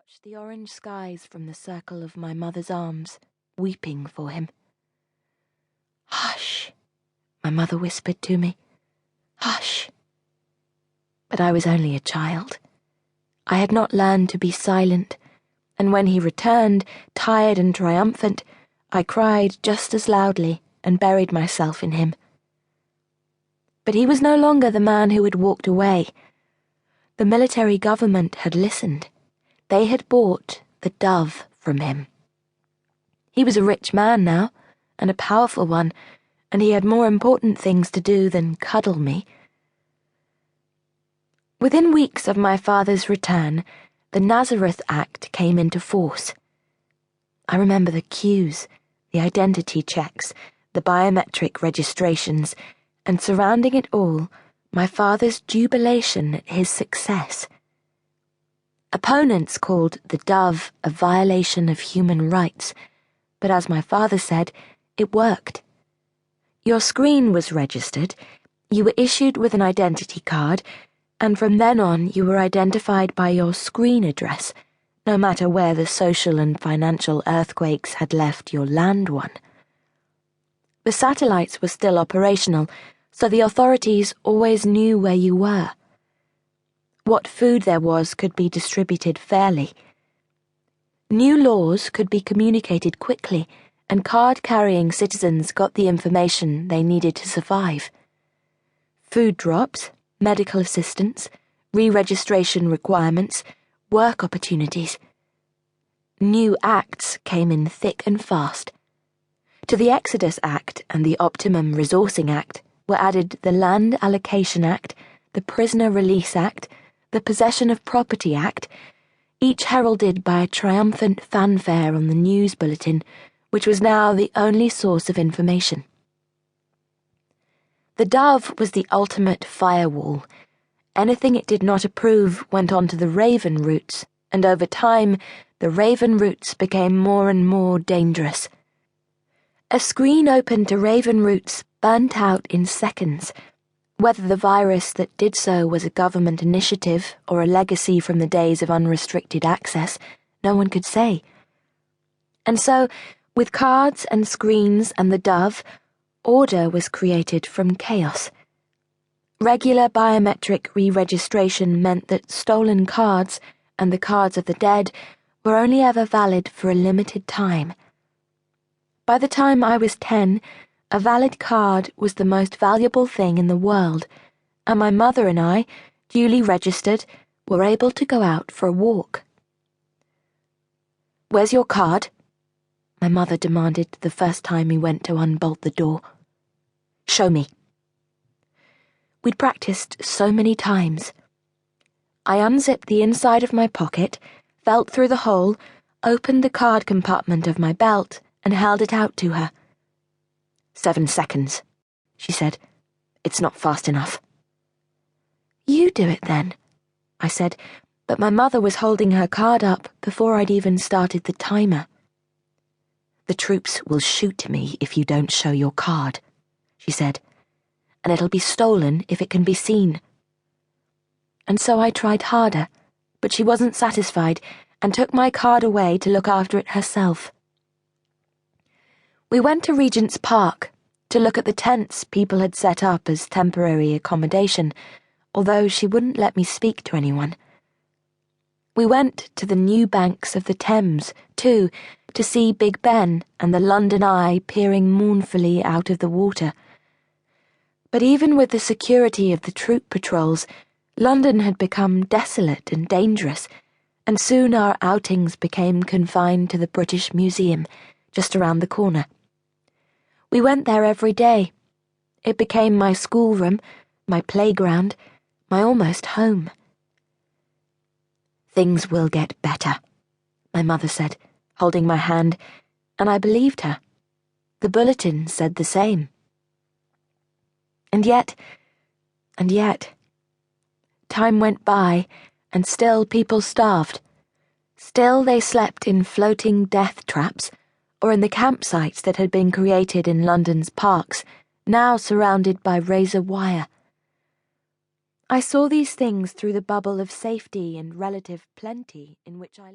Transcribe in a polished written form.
watched the orange skies from the circle of my mother's arms, weeping for him. "Hush," my mother whispered to me. "Hush." But I was only a child. I had not learned to be silent, and when he returned, tired and triumphant, I cried just as loudly and buried myself in him. But he was no longer the man who had walked away. The military government had listened. They had bought the dove from him. He was a rich man now, and a powerful one, and he had more important things to do than cuddle me. Within weeks of my father's return, the Nazareth Act came into force. I remember the queues, the identity checks, the biometric registrations, and surrounding it all, my father's jubilation at his success. Opponents called the dove a violation of human rights, but as my father said, it worked. Your screen was registered, you were issued with an identity card, and from then on you were identified by your screen address, no matter where the social and financial earthquakes had left your land one. The satellites were still operational, so the authorities always knew where you were. What food there was could be distributed fairly. New laws could be communicated quickly, and card-carrying citizens got the information they needed to survive. Food drops, medical assistance, re-registration requirements, work opportunities. New acts came in thick and fast. To the Exodus Act and the Optimum Resourcing Act were added the Land Allocation Act, the Prisoner Release Act, the Possession of Property Act, each heralded by a triumphant fanfare on the news bulletin, which was now the only source of information. The dove was the ultimate firewall. Anything it did not approve went onto the raven routes, and over time, the raven routes became more and more dangerous. A screen open to raven routes burnt out in seconds. Whether the virus that did so was a government initiative or a legacy from the days of unrestricted access, no one could say. And so, with cards and screens and the dove, order was created from chaos. Regular biometric re-registration meant that stolen cards and the cards of the dead were only ever valid for a limited time. By the time I was 10, a valid card was the most valuable thing in the world, and my mother and I, duly registered, were able to go out for a walk. "Where's your card?" my mother demanded the first time we went to unbolt the door. "Show me." We'd practiced so many times. I unzipped the inside of my pocket, felt through the hole, opened the card compartment of my belt, and held it out to her. 7 seconds, she said. "It's not fast enough." "You do it then," I said, but my mother was holding her card up before I'd even started the timer. "The troops will shoot me if you don't show your card," she said, "and it'll be stolen if it can be seen." And so I tried harder, but she wasn't satisfied and took my card away to look after it herself. We went to Regent's Park to look at the tents people had set up as temporary accommodation, although she wouldn't let me speak to anyone. We went to the new banks of the Thames, too, to see Big Ben and the London Eye peering mournfully out of the water. But even with the security of the troop patrols, London had become desolate and dangerous, and soon our outings became confined to the British Museum, just around the corner. We went there every day. It became my schoolroom, my playground, my almost home. "Things will get better," my mother said, holding my hand, and I believed her. The bulletin said the same. And yet, time went by, and still people starved. Still they slept in floating death traps, or in the campsites that had been created in London's parks, now surrounded by razor wire. I saw these things through the bubble of safety and relative plenty in which I lived.